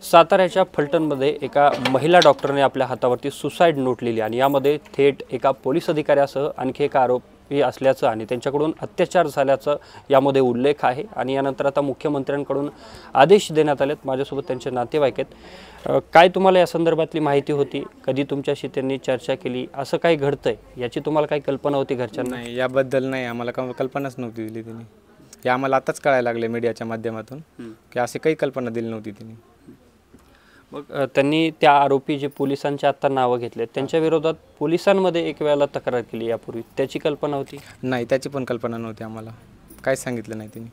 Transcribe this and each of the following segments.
साताऱ्याच्या फलटणमध्ये एका महिला डॉक्टरने आपल्या हातावरती सुसाईड नोट लिहिली आणि यामध्ये थेट एका पोलीस अधिकाऱ्यासह आणखी एका आरोपी असल्याचं आणि त्यांच्याकडून अत्याचार झाल्याचं यामध्ये उल्लेख आहे। आणि यानंतर आता मुख्यमंत्र्यांकडून आदेश देण्यात आलेत। माझ्यासोबत त्यांचे नातेवाईक आहेत। काय तुम्हाला या संदर्भातली माहिती होती? कधी तुमच्याशी त्यांनी चर्चा केली? असं काही घडतंय याची तुम्हाला काही कल्पना होती घरच्यांना? नाही, याबद्दल नाही, आम्हाला कल्पनाच नव्हती दिली त्यांनी। हे आम्हाला आताच कळायला लागले मीडियाच्या माध्यमातून की अशी काही कल्पना दिली नव्हती त्यांनी। मग त्यांनी त्या आरोपी जे पोलिसांच्या आता नावं घेतले त्यांच्या विरोधात पोलिसांमध्ये एक वेळेला तक्रार केली यापूर्वी, त्याची कल्पना होती? नाही, त्याची पण कल्पना नव्हती आम्हाला, काहीच सांगितलं नाही त्यांनी।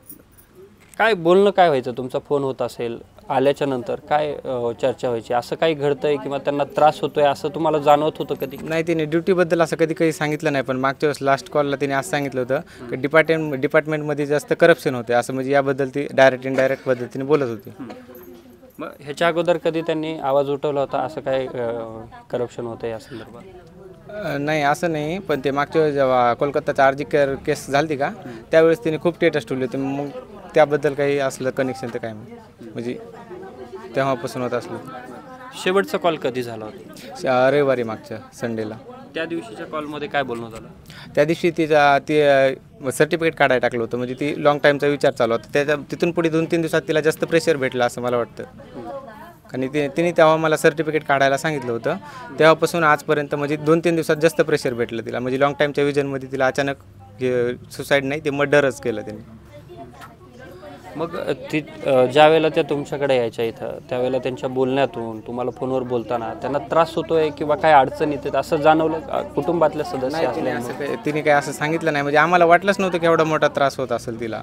काय बोलणं काय व्हायचं? तुमचा फोन होत असेल, आल्याच्या नंतर काय चर्चा व्हायची? असं काही घडतंय किंवा त्यांना त्रास होतोय असं तुम्हाला जाणवत होतं कधी? नाही, त्यांनी ड्युटीबद्दल असं कधी काही सांगितलं नाही, पण मागच्या वेळेस लास्ट कॉलला त्यांनी असं सांगितलं होतं की डिपार्टमेंटमध्ये जास्त करप्शन होते असं, म्हणजे याबद्दल ती डायरेक्ट इनडायरेक्ट पद्धतीने बोलत होती। मग ह्याच्या अगोदर कधी त्यांनी आवाज उठवला होता असं काय करप्शन होतं या संदर्भात? नाही, असं नाही, पण ते मागच्या वेळेस जेव्हा कोलकाताचा आरजी केस झाली का त्यावेळेस त्यांनी खूप स्टेटस ठेवले होते, मग त्याबद्दल काही असलं कनेक्शन तर काय म्हणजे तेव्हापासून होत असलं। शेवटचा कॉल कधी झाला होता? रविवारी, मागच्या संडेला। त्या दिवशीच्या कॉलमध्ये काय बोलणं झालं? त्या दिवशी ते सर्टिफिकेट काढायला टाकलं होतं, म्हणजे ती लॉंग टाईमचा विचार चालू होता। तिथून पुढे 2-3 दिवसात तिला जास्त प्रेशर भेटलं असं मला वाटतं। आणि तिने तेव्हा मला सर्टिफिकेट काढायला सांगितलं होतं, तेव्हापासून आजपर्यंत म्हणजे 2-3 दिवसात जास्त प्रेशर भेटलं तिला, म्हणजे लॉंग टाईमच्या विजनमध्ये तिला अचानक सुसाईड नाही, ते मर्डरच केलं त्यांनी। मग ती ज्या वेळेला त्या तुमच्याकडे यायच्या इथं त्यावेळेला त्यांच्या बोलण्यातून तुम्हाला फोनवर बोलताना त्यांना त्रास होतोय किंवा काय अडचण येते असं जाणवलं कुटुंबातल्या सदस्य असल्यामुळे? तिने काय असं सांगितलं नाही, म्हणजे आम्हाला वाटलंच नव्हतं की एवढा मोठा त्रास होत असेल तिला।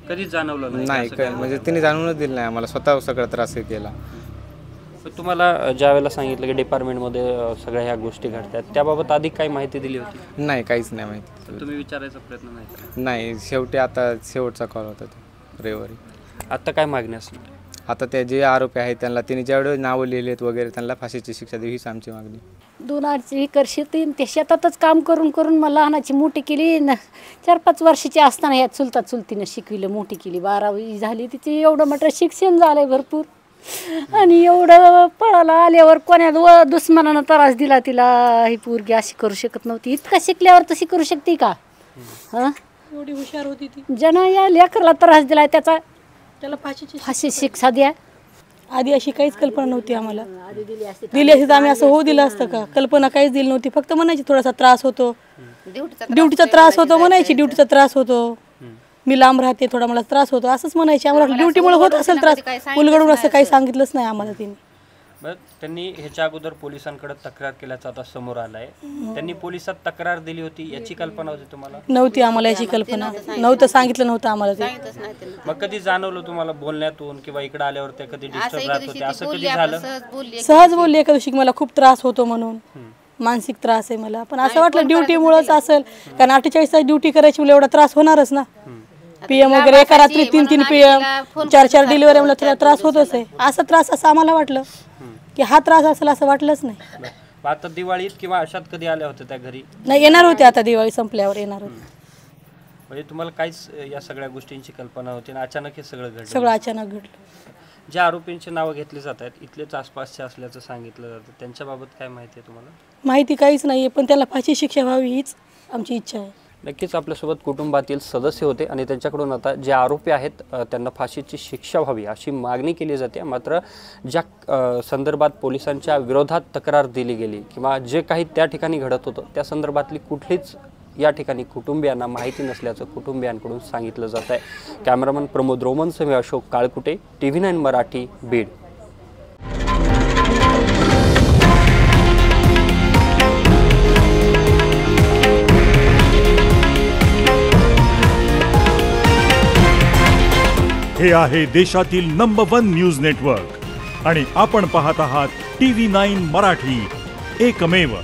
कधीच जाणवलं नाही, म्हणजे तिने जाणवूनच दिलं नाही आम्हाला, स्वतः सगळा त्रास केला। तुम्हाला ज्या वेळेला सांगितलं की डिपार्टमेंटमध्ये सगळ्या ह्या गोष्टी घडतात त्याबाबत अधिक काही माहिती दिली होती? नाही, काहीच नाही माहिती। तुम्ही विचारायचा प्रयत्न नाही केला? नाही, शेवटी आता शेवटचा कॉल होता तो रविवारी। आता काय मागणी असणार? आता ते जे आरोपी आहेत त्यांना तिने जेवढे नावं लिहिलेत वगैरे त्यांना फाशीची शिक्षा द्यावी हीच आमची मागणी। 2 एकर शेत आहे, ते शेतातच काम करून करून मला लहानाची मोठी केली। 4-5 वर्षाची असताना या चुलतीनं शिकविलं, मोठी केली, 12वी झाली तिची। एवढं मोठं शिक्षण झालंय भरपूर, आणि एवढं पळाला आल्यावर कोण्या दुश्मनानं त्रास दिला तिला। ही पोरगी अशी करू शकत नव्हती, इतका शिकल्यावर तशी करू शकते का? हां, एवढी हुशार होती ती। ज्यानं या लेकरला त्रास दिला त्याला फाशी शिक्षा द्या। आधी अशी काहीच कल्पना नव्हती आम्हाला, दिली असती तर आम्ही असं होऊ दिलं असतं का? कल्पना काहीच दिली नव्हती, फक्त म्हणायची थोडासा त्रास होतो, ड्युटीचा त्रास होतो म्हणायची, ड्युटीचा त्रास होतो, मी लांब राहते, थोडा मला त्रास होतो असंच म्हणायची। आम्हाला ड्युटीमुळे होत असेल त्रास, उलगडून असं काही सांगितलंच नाही आम्हाला तिने। त्यांनी ह्याच्या अगोदर पोलिसांकडे तक्रार केल्याचं आता समोर आलंय, त्यांनी पोलिसात तक्रार दिली होती याची कल्पना होती तुम्हाला? नव्हती आम्हाला याची कल्पना, नव्हतं सांगितलं नव्हतं आम्हाला ते। मग कधी जाणवलं तुम्हाला बोलण्यातून किंवा इकडे आल्यावर ते कधी डिस्टर्ब राहत होते असं कधी झालं? सहज बोलली एका दिवशी मला खूप त्रास होतो म्हणून, मानसिक त्रास आहे मला, पण असं वाटलं ड्युटीमुळेच असेल, कारण 48 तास ड्युटी करायची म्हणजे एवढा त्रास होणारच ना। PM वगैरे एका रात्री 3-3 PM 4-4 डिलिव्हरी मला थोडा त्रास होतच आहे। असा त्रास असं आम्हाला वाटलं की हा त्रास असेल असं वाटलंच नाही। आता दिवाळीत किंवा अशात कधी आल्या होत्या त्या घरी? नाही, येणार होते, आता दिवाळी संपल्यावर येणार होते। म्हणजे तुम्हाला काहीच या सगळ्या गोष्टींची कल्पना होती आणि अचानक हे सगळं घडलं? सगळं अचानक घडलं। ज्या आरोपींची नावं घेतली जात आहेत इथलेच आसपासचे असल्याचं सांगितलं जातं, त्यांच्याबाबत काय माहिती आहे तुम्हाला? माहिती काहीच नाही, पण त्याला फाशी शिक्षा व्हावी हीच आमची इच्छा आहे। नक्कीच आपल्यासोबत कुटुंबातील सदस्य होते आणि त्यांच्याकडून आता जे आरोपी आहेत त्यांना फाशीची शिक्षा व्हावी अशी मागणी केली जाते। मात्र ज्या संदर्भात पोलिसांच्या विरोधात तक्रार दिली गेली किंवा जे काही त्या ठिकाणी घडत होतं त्या संदर्भातली कुठलीच या ठिकाणी कुटुंबियांना माहिती नसल्याचं कुटुंबियांकडून सांगितलं जात आहे। कॅमेरामन प्रमोद रोमनसह अशोक काळकुटे, TV9 मराठी, बीड। हे आहे देशातील नंबर 1 न्यूज नेटवर्क आणि आपण पाहत आहात TV9 मराठी, एकमेव।